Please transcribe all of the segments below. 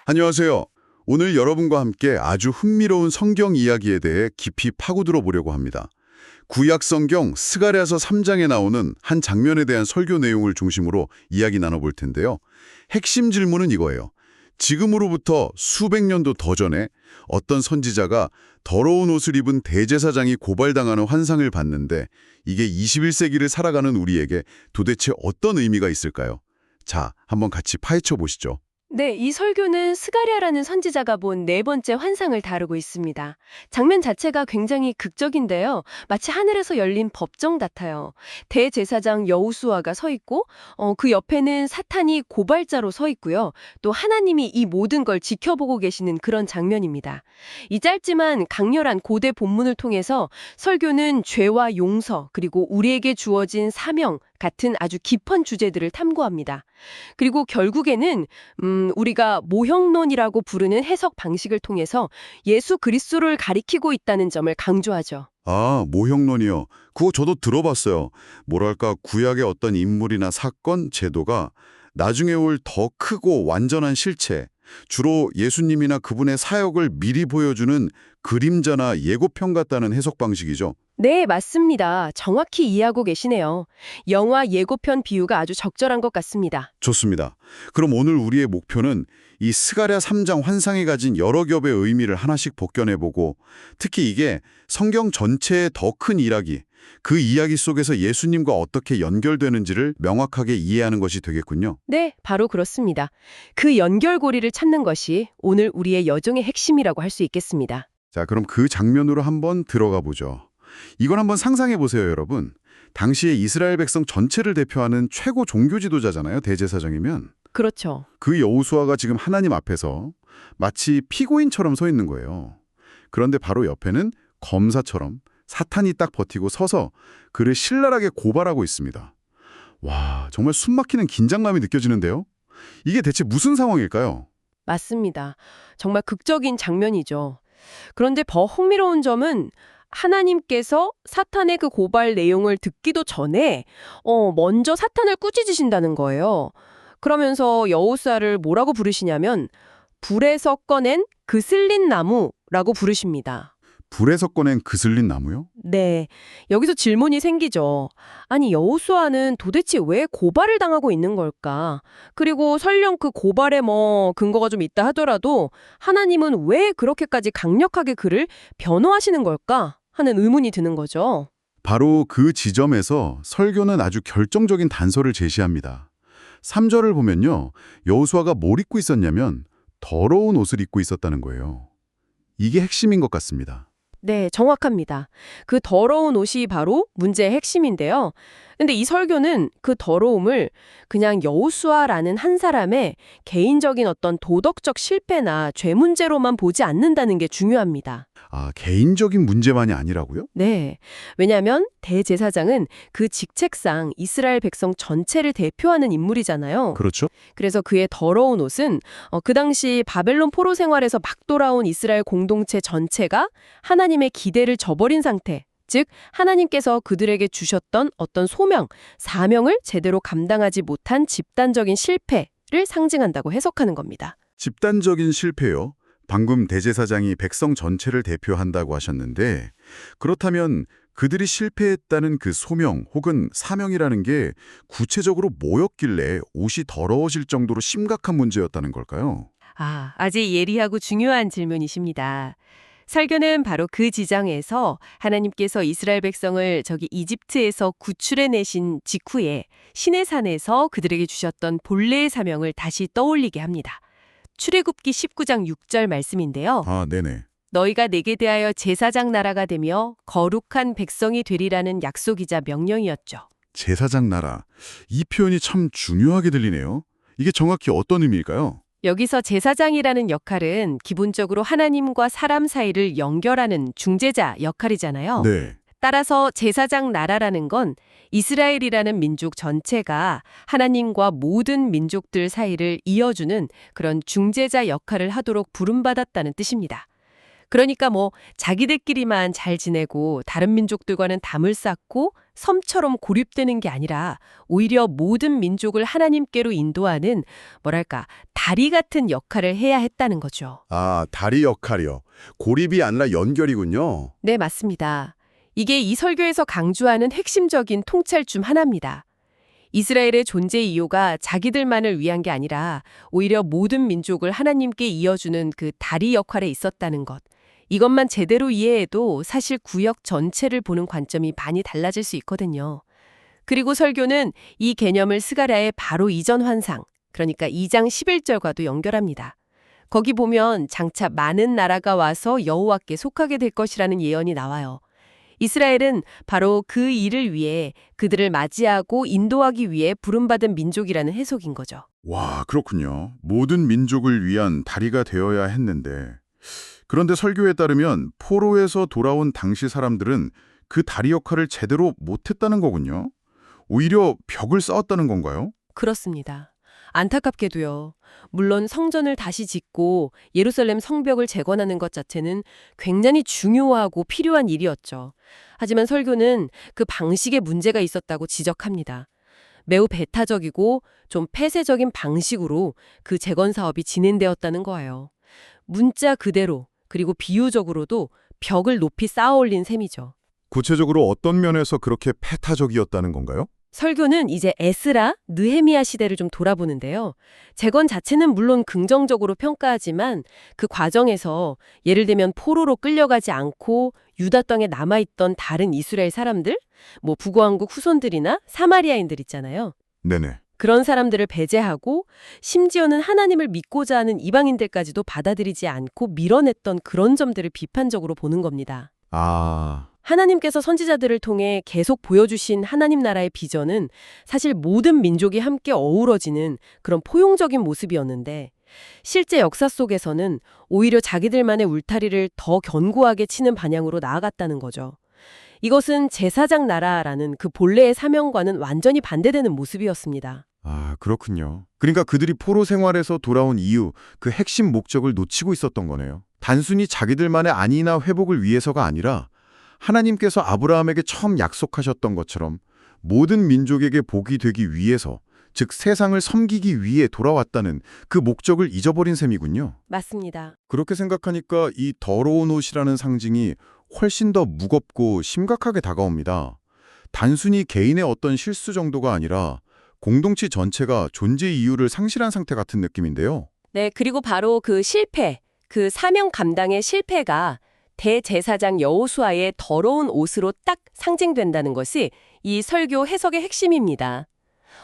안녕하세요. 오늘 여러분과 함께 아주 흥미로운 성경 이야기에 대해 깊이 파고들어 보려고 합니다. 구약 성경 스가랴서 3장에 나오는 한 장면에 대한 설교 내용을 중심으로 이야기 나눠볼 텐데요. 핵심 질문은 이거예요. 지금으로부터 수백 년도 더 전에 어떤 선지자가 더러운 옷을 입은 대제사장이 고발당하는 환상을 봤는데 이게 21세기를 살아가는 우리에게 도대체 어떤 의미가 있을까요? 자, 한번 같이 파헤쳐 보시죠. 네, 이 설교는 스가랴라는 선지자가 본 네 번째 환상을 다루고 있습니다. 장면 자체가 굉장히 극적인데요. 마치 하늘에서 열린 법정 같아요. 대제사장 여호수아가 서 있고 그 옆에는 사탄이 고발자로 서 있고요. 또 하나님이 이 모든 걸 지켜보고 계시는 그런 장면입니다. 이 짧지만 강렬한 고대 본문을 통해서 설교는 죄와 용서 그리고 우리에게 주어진 사명 같은 아주 깊은 주제들을 탐구합니다. 그리고 결국에는 우리가 모형론이라고 부르는 해석 방식을 통해서 예수 그리스도를 가리키고 있다는 점을 강조하죠. 아, 모형론이요. 그거 저도 들어봤어요. 뭐랄까, 구약의 어떤 인물이나 사건, 제도가 나중에 올 더 크고 완전한 실체, 주로 예수님이나 그분의 사역을 미리 보여주는 그림자나 예고편 같다는 해석 방식이죠. 네, 맞습니다. 정확히 이해하고 계시네요. 영화 예고편 비유가 아주 적절한 것 같습니다. 좋습니다. 그럼 오늘 우리의 목표는 이 스가랴 3장 환상이 가진 여러 겹의 의미를 하나씩 복견해보고 특히 이게 성경 전체의 더 큰 이야기, 그 이야기 속에서 예수님과 어떻게 연결되는지를 명확하게 이해하는 것이 되겠군요. 네, 바로 그렇습니다. 그 연결고리를 찾는 것이 오늘 우리의 여정의 핵심이라고 할 수 있겠습니다. 자, 그럼 그 장면으로 한번 들어가 보죠. 이걸 한번 상상해 보세요, 여러분. 당시에 이스라엘 백성 전체를 대표하는 최고 종교 지도자잖아요, 대제사장이면. 그렇죠. 그 여호수아가 지금 하나님 앞에서 마치 피고인처럼 서 있는 거예요. 그런데 바로 옆에는 검사처럼 사탄이 딱 버티고 서서 그를 신랄하게 고발하고 있습니다. 와, 정말 숨막히는 긴장감이 느껴지는데요? 이게 대체 무슨 상황일까요? 맞습니다. 정말 극적인 장면이죠. 그런데 더 흥미로운 점은 하나님께서 사탄의 그 고발 내용을 듣기도 전에 먼저 사탄을 꾸짖으신다는 거예요. 그러면서 여호수아를 뭐라고 부르시냐면 불에서 꺼낸 그슬린 나무라고 부르십니다. 불에서 꺼낸 그슬린 나무요? 네, 여기서 질문이 생기죠. 아니, 여호수아는 도대체 왜 고발을 당하고 있는 걸까? 그리고 설령 그 고발에 근거가 좀 있다 하더라도 하나님은 왜 그렇게까지 강력하게 그를 변호하시는 걸까? 하는 의문이 드는 거죠. 바로 그 지점에서 설교는 아주 결정적인 단서를 제시합니다. 3절을 보면요. 여호수아가 뭘 입고 있었냐면 더러운 옷을 입고 있었다는 거예요. 이게 핵심인 것 같습니다. 네, 정확합니다. 그 더러운 옷이 바로 문제의 핵심인데요. 근데 이 설교는 그 더러움을 그냥 여호수아라는 한 사람의 개인적인 어떤 도덕적 실패나 죄 문제로만 보지 않는다는 게 중요합니다. 아, 개인적인 문제만이 아니라고요? 네. 왜냐하면 대제사장은 그 직책상 이스라엘 백성 전체를 대표하는 인물이잖아요. 그렇죠. 그래서 그의 더러운 옷은 그 당시 바벨론 포로 생활에서 막 돌아온 이스라엘 공동체 전체가 하나님의 기대를 저버린 상태, 즉 하나님께서 그들에게 주셨던 어떤 소명, 사명을 제대로 감당하지 못한 집단적인 실패를 상징한다고 해석하는 겁니다. 집단적인 실패요. 방금 대제사장이 백성 전체를 대표한다고 하셨는데 그렇다면 그들이 실패했다는 그 소명 혹은 사명이라는 게 구체적으로 뭐였길래 옷이 더러워질 정도로 심각한 문제였다는 걸까요? 아주 예리하고 중요한 질문이십니다. 설교는 바로 그 지장에서 하나님께서 이스라엘 백성을 저기 이집트에서 구출해내신 직후에 시내산에서 그들에게 주셨던 본래의 사명을 다시 떠올리게 합니다. 출애굽기 19장 6절 말씀인데요. 아, 네네. 너희가 내게 대하여 제사장 나라가 되며 거룩한 백성이 되리라는 약속이자 명령이었죠. 제사장 나라. 이 표현이 참 중요하게 들리네요. 이게 정확히 어떤 의미일까요? 여기서 제사장이라는 역할은 기본적으로 하나님과 사람 사이를 연결하는 중재자 역할이잖아요. 네. 따라서 제사장 나라라는 건 이스라엘이라는 민족 전체가 하나님과 모든 민족들 사이를 이어주는 그런 중재자 역할을 하도록 부름받았다는 뜻입니다. 그러니까 뭐 자기들끼리만 잘 지내고 다른 민족들과는 담을 쌓고 섬처럼 고립되는 게 아니라 오히려 모든 민족을 하나님께로 인도하는 뭐랄까 다리 같은 역할을 해야 했다는 거죠. 아, 다리 역할이요. 고립이 아니라 연결이군요. 네, 맞습니다. 이게 이 설교에서 강조하는 핵심적인 통찰 중 하나입니다. 이스라엘의 존재 이유가 자기들만을 위한 게 아니라 오히려 모든 민족을 하나님께 이어주는 그 다리 역할에 있었다는 것. 이것만 제대로 이해해도 사실 구역 전체를 보는 관점이 많이 달라질 수 있거든요. 그리고 설교는 이 개념을 스가랴의 바로 이전 환상, 그러니까 2장 11절과도 연결합니다. 거기 보면 장차 많은 나라가 와서 여호와께 속하게 될 것이라는 예언이 나와요. 이스라엘은 바로 그 일을 위해 그들을 맞이하고 인도하기 위해 부름받은 민족이라는 해석인 거죠. 와, 그렇군요. 모든 민족을 위한 다리가 되어야 했는데. 그런데 설교에 따르면 포로에서 돌아온 당시 사람들은 그 다리 역할을 제대로 못했다는 거군요. 오히려 벽을 쌓았다는 건가요? 그렇습니다. 안타깝게도요. 물론 성전을 다시 짓고 예루살렘 성벽을 재건하는 것 자체는 굉장히 중요하고 필요한 일이었죠. 하지만 설교는 그 방식에 문제가 있었다고 지적합니다. 매우 배타적이고 좀 폐쇄적인 방식으로 그 재건 사업이 진행되었다는 거예요. 문자 그대로 그리고 비유적으로도 벽을 높이 쌓아올린 셈이죠. 구체적으로 어떤 면에서 그렇게 패타적이었다는 건가요? 설교는 이제 에스라, 느헤미야 시대를 좀 돌아보는데요. 재건 자체는 물론 긍정적으로 평가하지만 그 과정에서 예를 들면 포로로 끌려가지 않고 유다 땅에 남아있던 다른 이스라엘 사람들, 뭐 북왕국 후손들이나 사마리아인들 있잖아요. 네네. 그런 사람들을 배제하고 심지어는 하나님을 믿고자 하는 이방인들까지도 받아들이지 않고 밀어냈던 그런 점들을 비판적으로 보는 겁니다. 아, 하나님께서 선지자들을 통해 계속 보여주신 하나님 나라의 비전은 사실 모든 민족이 함께 어우러지는 그런 포용적인 모습이었는데 실제 역사 속에서는 오히려 자기들만의 울타리를 더 견고하게 치는 방향으로 나아갔다는 거죠. 이것은 제사장 나라라는 그 본래의 사명과는 완전히 반대되는 모습이었습니다. 아, 그렇군요. 그러니까 그들이 포로 생활에서 돌아온 이유, 그 핵심 목적을 놓치고 있었던 거네요. 단순히 자기들만의 안위나 회복을 위해서가 아니라 하나님께서 아브라함에게 처음 약속하셨던 것처럼 모든 민족에게 복이 되기 위해서, 즉 세상을 섬기기 위해 돌아왔다는 그 목적을 잊어버린 셈이군요. 맞습니다. 그렇게 생각하니까 이 더러운 옷이라는 상징이 훨씬 더 무겁고 심각하게 다가옵니다. 단순히 개인의 어떤 실수 정도가 아니라 공동체 전체가 존재 이유를 상실한 상태 같은 느낌인데요. 네, 그리고 바로 그 실패, 그 사명 감당의 실패가 대제사장 여호수아의 더러운 옷으로 딱 상징된다는 것이 이 설교 해석의 핵심입니다.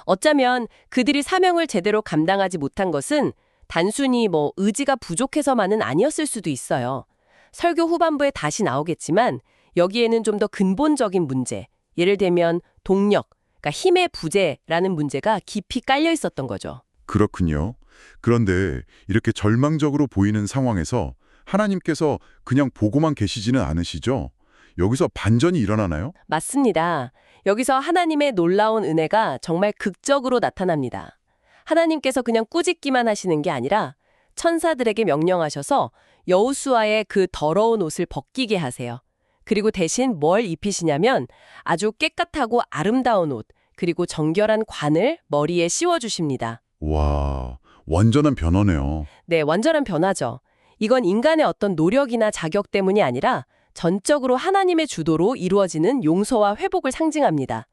어쩌면 그들이 사명을 제대로 감당하지 못한 것은 단순히 의지가 부족해서만은 아니었을 수도 있어요. 설교 후반부에 다시 나오겠지만 여기에는 좀 더 근본적인 문제, 예를 들면 동력, 그러니까 힘의 부재라는 문제가 깊이 깔려 있었던 거죠. 그렇군요. 그런데 이렇게 절망적으로 보이는 상황에서 하나님께서 그냥 보고만 계시지는 않으시죠? 여기서 반전이 일어나나요? 맞습니다. 여기서 하나님의 놀라운 은혜가 정말 극적으로 나타납니다. 하나님께서 그냥 꾸짖기만 하시는 게 아니라 천사들에게 명령하셔서 여호수아의 그 더러운 옷을 벗기게 하세요. 그리고 대신 뭘 입히시냐면 아주 깨끗하고 아름다운 옷, 그리고 정결한 관을 머리에 씌워주십니다. 와, 완전한 변화네요. 네, 완전한 변화죠. 이건 인간의 어떤 노력이나 자격 때문이 아니라 전적으로 하나님의 주도로 이루어지는 용서와 회복을 상징합니다.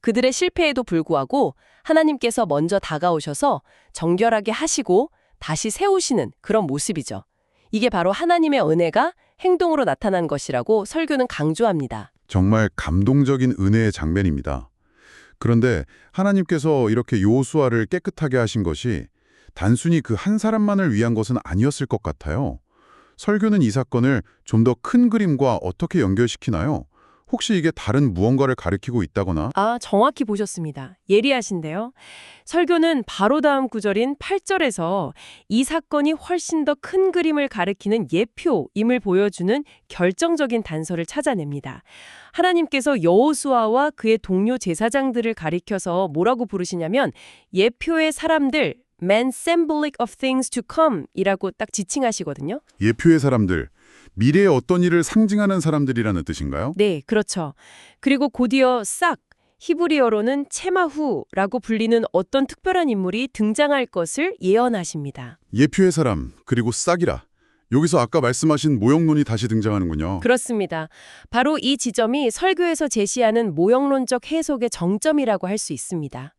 그들의 실패에도 불구하고 하나님께서 먼저 다가오셔서 정결하게 하시고 다시 세우시는 그런 모습이죠. 이게 바로 하나님의 은혜가 행동으로 나타난 것이라고 설교는 강조합니다. 정말 감동적인 은혜의 장면입니다. 그런데 하나님께서 이렇게 여호수아를 깨끗하게 하신 것이 단순히 그 한 사람만을 위한 것은 아니었을 것 같아요. 설교는 이 사건을 좀 더 큰 그림과 어떻게 연결시키나요? 혹시 이게 다른 무언가를 가리키고 있다거나? 정확히 보셨습니다. 예리하신데요. 설교는 바로 다음 구절인 8절에서 이 사건이 훨씬 더 큰 그림을 가리키는 예표임을 보여주는 결정적인 단서를 찾아냅니다. 하나님께서 여호수아와 그의 동료 제사장들을 가리켜서 뭐라고 부르시냐면 예표의 사람들, men symbolic of things to come 이라고 딱 지칭하시거든요. 예표의 사람들, 미래의 어떤 일을 상징하는 사람들이라는 뜻인가요? 네, 그렇죠. 그리고 곧이어 싹, 히브리어로는 체마후라고 불리는 어떤 특별한 인물이 등장할 것을 예언하십니다. 예표의 사람, 그리고 싹이라. 여기서 아까 말씀하신 모형론이 다시 등장하는군요. 그렇습니다. 바로 이 지점이 설교에서 제시하는 모형론적 해석의 정점이라고 할 수 있습니다.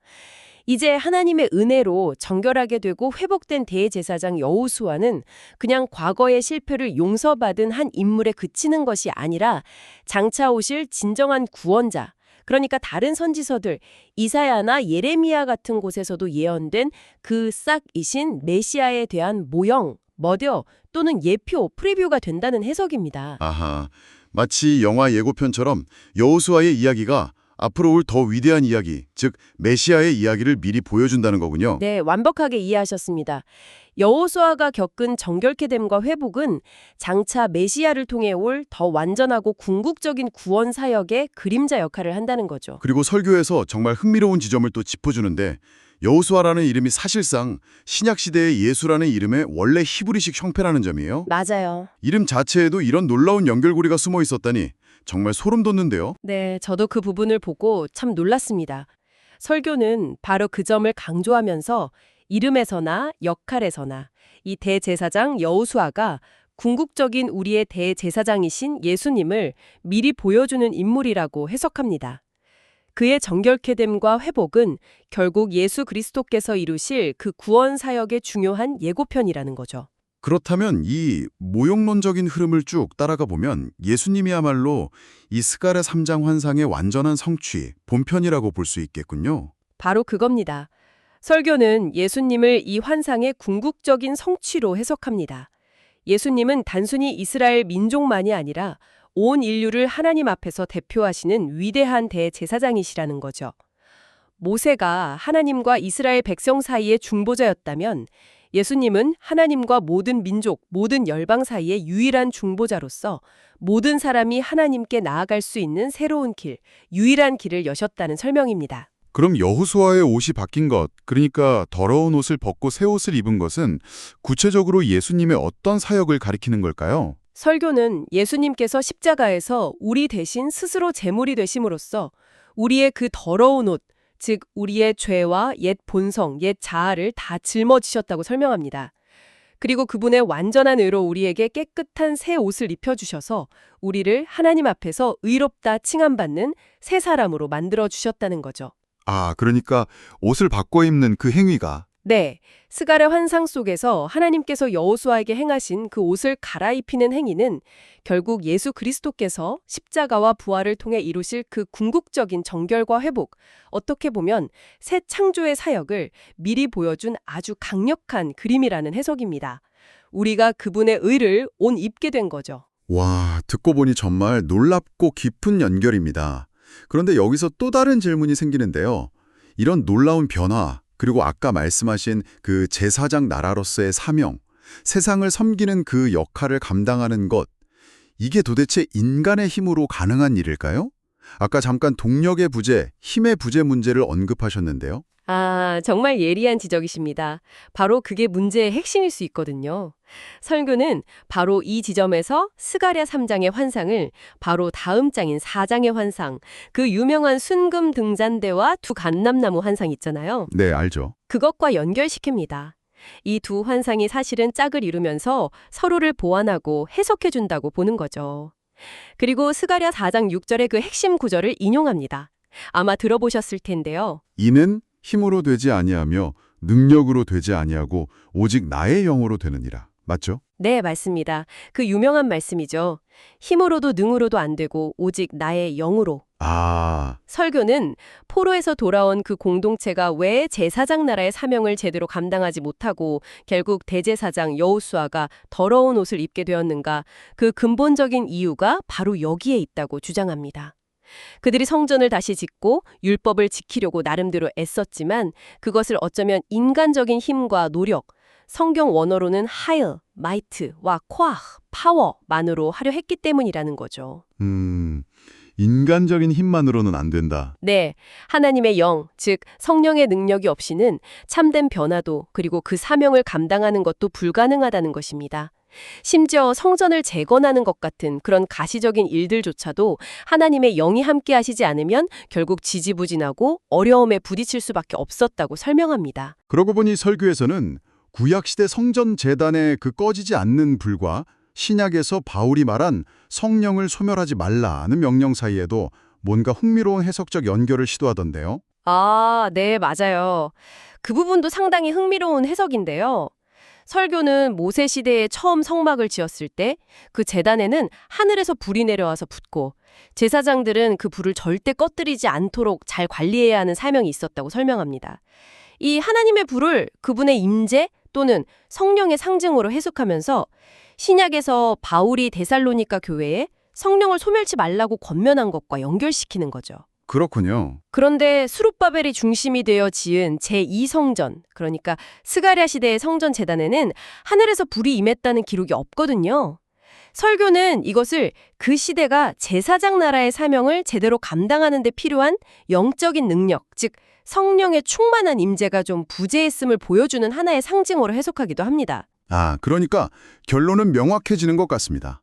이제 하나님의 은혜로 정결하게 되고 회복된 대제사장 여호수아는 그냥 과거의 실패를 용서받은 한 인물에 그치는 것이 아니라 장차 오실 진정한 구원자, 그러니까 다른 선지서들 이사야나 예레미야 같은 곳에서도 예언된 그 싹이신 메시아에 대한 모형, 머더 또는 예표, 프리뷰가 된다는 해석입니다. 아하, 마치 영화 예고편처럼 여호수아의 이야기가 앞으로 올 더 위대한 이야기, 즉 메시아의 이야기를 미리 보여준다는 거군요. 네, 완벽하게 이해하셨습니다. 여호수아가 겪은 정결케 됨과 회복은 장차 메시아를 통해 올 더 완전하고 궁극적인 구원 사역의 그림자 역할을 한다는 거죠. 그리고 설교에서 정말 흥미로운 지점을 또 짚어주는데 여호수아라는 이름이 사실상 신약시대의 예수라는 이름의 원래 히브리식 형태라는 점이에요. 맞아요. 이름 자체에도 이런 놀라운 연결고리가 숨어 있었다니 정말 소름 돋는데요. 네, 저도 그 부분을 보고 참 놀랐습니다. 설교는 바로 그 점을 강조하면서 이름에서나 역할에서나 이 대제사장 여호수아가 궁극적인 우리의 대제사장이신 예수님을 미리 보여주는 인물이라고 해석합니다. 그의 정결케 됨과 회복은 결국 예수 그리스도께서 이루실 그 구원 사역의 중요한 예고편이라는 거죠. 그렇다면 이 모형론적인 흐름을 쭉 따라가 보면 예수님이야말로 이 스가랴 3장 환상의 완전한 성취, 본편이라고 볼 수 있겠군요. 바로 그겁니다. 설교는 예수님을 이 환상의 궁극적인 성취로 해석합니다. 예수님은 단순히 이스라엘 민족만이 아니라 온 인류를 하나님 앞에서 대표하시는 위대한 대제사장이시라는 거죠. 모세가 하나님과 이스라엘 백성 사이의 중보자였다면 예수님은 하나님과 모든 민족, 모든 열방 사이의 유일한 중보자로서 모든 사람이 하나님께 나아갈 수 있는 새로운 길, 유일한 길을 여셨다는 설명입니다. 그럼 여호수아의 옷이 바뀐 것, 그러니까 더러운 옷을 벗고 새 옷을 입은 것은 구체적으로 예수님의 어떤 사역을 가리키는 걸까요? 설교는 예수님께서 십자가에서 우리 대신 스스로 제물이 되심으로써 우리의 그 더러운 옷, 즉 우리의 죄와 옛 본성, 옛 자아를 다 짊어지셨다고 설명합니다. 그리고 그분의 완전한 의로 우리에게 깨끗한 새 옷을 입혀주셔서 우리를 하나님 앞에서 의롭다 칭함받는 새 사람으로 만들어주셨다는 거죠. 아, 그러니까 옷을 바꿔 입는 그 행위가 네, 스가랴 환상 속에서 하나님께서 여호수아에게 행하신 그 옷을 갈아입히는 행위는 결국 예수 그리스도께서 십자가와 부활을 통해 이루실 그 궁극적인 정결과 회복, 어떻게 보면 새 창조의 사역을 미리 보여준 아주 강력한 그림이라는 해석입니다. 우리가 그분의 의를 온 입게 된 거죠. 와, 듣고 보니 정말 놀랍고 깊은 연결입니다. 그런데 여기서 또 다른 질문이 생기는데요. 이런 놀라운 변화, 그리고 아까 말씀하신 그 제사장 나라로서의 사명, 세상을 섬기는 그 역할을 감당하는 것, 이게 도대체 인간의 힘으로 가능한 일일까요? 아까 잠깐 동력의 부재, 힘의 부재 문제를 언급하셨는데요. 아, 정말 예리한 지적이십니다. 바로 그게 문제의 핵심일 수 있거든요. 설교는 바로 이 지점에서 스가랴 3장의 환상을 바로 다음 장인 4장의 환상, 그 유명한 순금 등잔대와 두 감람나무 환상 있잖아요. 네, 알죠. 그것과 연결시킵니다. 이 두 환상이 사실은 짝을 이루면서 서로를 보완하고 해석해준다고 보는 거죠. 그리고 스가랴 4장 6절의 그 핵심 구절을 인용합니다. 아마 들어보셨을 텐데요. 이는 힘으로 되지 아니하며 능력으로 되지 아니하고 오직 나의 영으로 되느니라. 맞죠? 네, 맞습니다. 그 유명한 말씀이죠. 힘으로도 능으로도 안 되고 오직 나의 영으로. 아, 설교는 포로에서 돌아온 그 공동체가 왜 제사장 나라의 사명을 제대로 감당하지 못하고 결국 대제사장 여호수아가 더러운 옷을 입게 되었는가, 그 근본적인 이유가 바로 여기에 있다고 주장합니다. 그들이 성전을 다시 짓고 율법을 지키려고 나름대로 애썼지만 그것을 어쩌면 인간적인 힘과 노력, 성경 원어로는 하일, 마이트와 코아흐, 파워만으로 하려 했기 때문이라는 거죠. 인간적인 힘만으로는 안 된다. 네, 하나님의 영, 즉 성령의 능력이 없이는 참된 변화도 그리고 그 사명을 감당하는 것도 불가능하다는 것입니다. 심지어 성전을 재건하는 것 같은 그런 가시적인 일들조차도 하나님의 영이 함께 하시지 않으면 결국 지지부진하고 어려움에 부딪힐 수밖에 없었다고 설명합니다. 그러고 보니 설교에서는 구약시대 성전 제단의 그 꺼지지 않는 불과 신약에서 바울이 말한 성령을 소멸하지 말라는 명령 사이에도 뭔가 흥미로운 해석적 연결을 시도하던데요. 아, 네, 맞아요. 그 부분도 상당히 흥미로운 해석인데요. 설교는 모세 시대에 처음 성막을 지었을 때 그 제단에는 하늘에서 불이 내려와서 붙고 제사장들은 그 불을 절대 꺼뜨리지 않도록 잘 관리해야 하는 사명이 있었다고 설명합니다. 이 하나님의 불을 그분의 임재 또는 성령의 상징으로 해석하면서 신약에서 바울이 데살로니가 교회에 성령을 소멸치 말라고 권면한 것과 연결시키는 거죠. 그렇군요. 그런데 수룹바벨이 중심이 되어 지은 제2성전, 그러니까 스가랴 시대의 성전 제단에는 하늘에서 불이 임했다는 기록이 없거든요. 설교는 이것을 그 시대가 제사장 나라의 사명을 제대로 감당하는 데 필요한 영적인 능력, 즉 성령의 충만한 임재가 좀 부재했음을 보여주는 하나의 상징으로 해석하기도 합니다. 아, 그러니까 결론은 명확해지는 것 같습니다.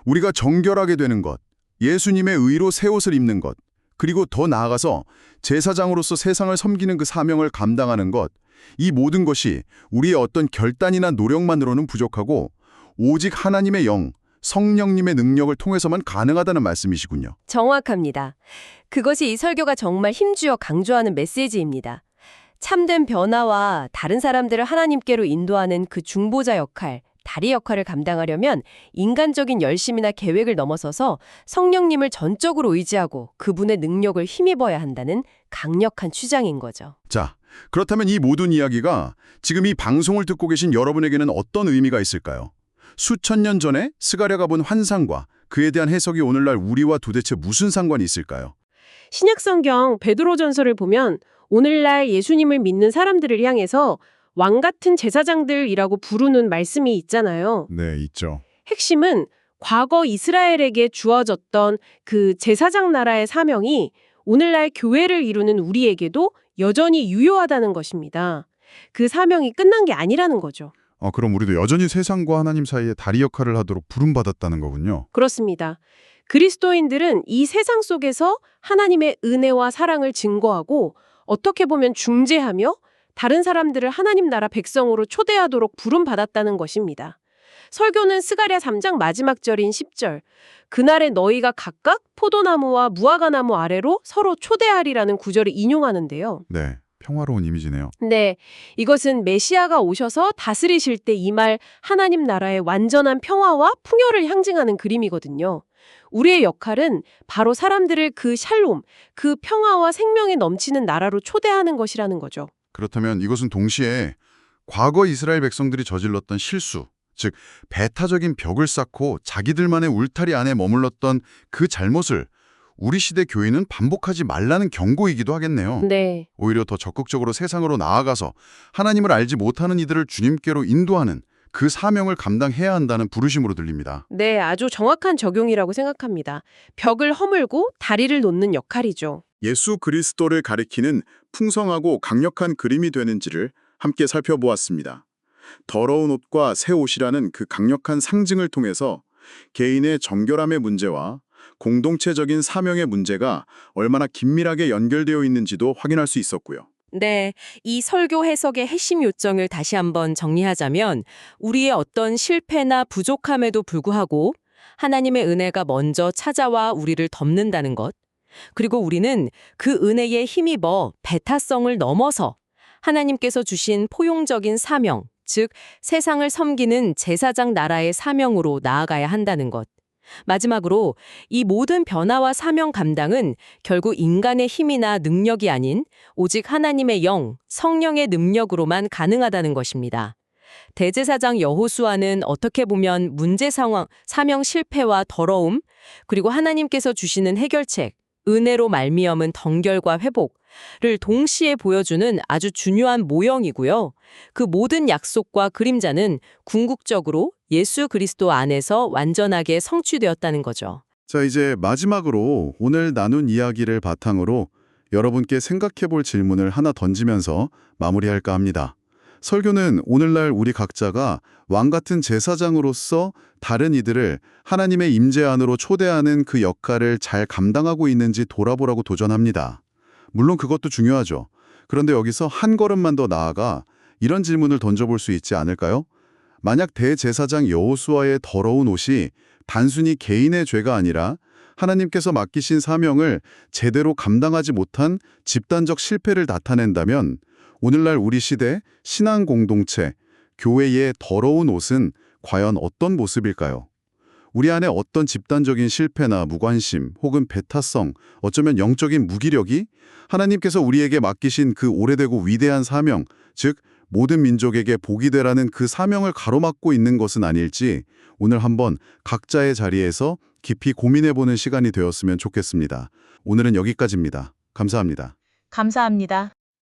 우리가 정결하게 되는 것, 예수님의 의로 새 옷을 입는 것, 그리고 더 나아가서 제사장으로서 세상을 섬기는 그 사명을 감당하는 것, 이 모든 것이 우리의 어떤 결단이나 노력만으로는 부족하고 오직 하나님의 영, 성령님의 능력을 통해서만 가능하다는 말씀이시군요. 정확합니다. 그것이 이 설교가 정말 힘주어 강조하는 메시지입니다. 참된 변화와 다른 사람들을 하나님께로 인도하는 그 중보자 역할, 다리 역할을 감당하려면 인간적인 열심이나 계획을 넘어서서 성령님을 전적으로 의지하고 그분의 능력을 힘입어야 한다는 강력한 주장인 거죠. 자, 그렇다면 이 모든 이야기가 지금 이 방송을 듣고 계신 여러분에게는 어떤 의미가 있을까요? 수천 년 전에 스가랴가 본 환상과 그에 대한 해석이 오늘날 우리와 도대체 무슨 상관이 있을까요? 신약성경 베드로전서를 보면 오늘날 예수님을 믿는 사람들을 향해서 왕 같은 제사장들이라고 부르는 말씀이 있잖아요. 네, 있죠. 핵심은 과거 이스라엘에게 주어졌던 그 제사장 나라의 사명이 오늘날 교회를 이루는 우리에게도 여전히 유효하다는 것입니다. 그 사명이 끝난 게 아니라는 거죠. 그럼 우리도 여전히 세상과 하나님 사이에 다리 역할을 하도록 부름받았다는 거군요. 그렇습니다. 그리스도인들은 이 세상 속에서 하나님의 은혜와 사랑을 증거하고 어떻게 보면 중재하며 다른 사람들을 하나님 나라 백성으로 초대하도록 부름받았다는 것입니다. 설교는 스가랴 3장 마지막 절인 10절, 그날에 너희가 각각 포도나무와 무화과나무 아래로 서로 초대하리라는 구절을 인용하는데요. 네, 평화로운 이미지네요. 네, 이것은 메시아가 오셔서 다스리실 때 임할 하나님 나라의 완전한 평화와 풍요를 상징하는 그림이거든요. 우리의 역할은 바로 사람들을 그 샬롬, 그 평화와 생명이 넘치는 나라로 초대하는 것이라는 거죠. 그렇다면 이것은 동시에 과거 이스라엘 백성들이 저질렀던 실수, 즉 배타적인 벽을 쌓고 자기들만의 울타리 안에 머물렀던 그 잘못을 우리 시대 교인은 반복하지 말라는 경고이기도 하겠네요. 네. 오히려 더 적극적으로 세상으로 나아가서 하나님을 알지 못하는 이들을 주님께로 인도하는 그 사명을 감당해야 한다는 부르심으로 들립니다. 네, 아주 정확한 적용이라고 생각합니다. 벽을 허물고 다리를 놓는 역할이죠. 예수 그리스도를 가리키는 풍성하고 강력한 그림이 되는지를 함께 살펴보았습니다. 더러운 옷과 새 옷이라는 그 강력한 상징을 통해서 개인의 정결함의 문제와 공동체적인 사명의 문제가 얼마나 긴밀하게 연결되어 있는지도 확인할 수 있었고요. 네, 이 설교 해석의 핵심 요점을 다시 한번 정리하자면 우리의 어떤 실패나 부족함에도 불구하고 하나님의 은혜가 먼저 찾아와 우리를 덮는다는 것, 그리고 우리는 그 은혜에 힘입어 배타성을 넘어서 하나님께서 주신 포용적인 사명, 즉 세상을 섬기는 제사장 나라의 사명으로 나아가야 한다는 것. 마지막으로 이 모든 변화와 사명 감당은 결국 인간의 힘이나 능력이 아닌 오직 하나님의 영, 성령의 능력으로만 가능하다는 것입니다. 대제사장 여호수아는 어떻게 보면 문제 상황, 사명 실패와 더러움, 그리고 하나님께서 주시는 해결책, 은혜로 말미암은 덩결과 회복을 동시에 보여주는 아주 중요한 모형이고요. 그 모든 약속과 그림자는 궁극적으로 예수 그리스도 안에서 완전하게 성취되었다는 거죠. 자, 이제 마지막으로 오늘 나눈 이야기를 바탕으로 여러분께 생각해 볼 질문을 하나 던지면서 마무리할까 합니다. 설교는 오늘날 우리 각자가 왕 같은 제사장으로서 다른 이들을 하나님의 임재 안으로 초대하는 그 역할을 잘 감당하고 있는지 돌아보라고 도전합니다. 물론 그것도 중요하죠. 그런데 여기서 한 걸음만 더 나아가 이런 질문을 던져볼 수 있지 않을까요? 만약 대제사장 여호수아의 더러운 옷이 단순히 개인의 죄가 아니라 하나님께서 맡기신 사명을 제대로 감당하지 못한 집단적 실패를 나타낸다면 오늘날 우리 시대 신앙 공동체, 교회의 더러운 옷은 과연 어떤 모습일까요? 우리 안에 어떤 집단적인 실패나 무관심 혹은 배타성, 어쩌면 영적인 무기력이 하나님께서 우리에게 맡기신 그 오래되고 위대한 사명, 즉 모든 민족에게 복이 되라는 그 사명을 가로막고 있는 것은 아닐지 오늘 한번 각자의 자리에서 깊이 고민해보는 시간이 되었으면 좋겠습니다. 오늘은 여기까지입니다. 감사합니다. 감사합니다.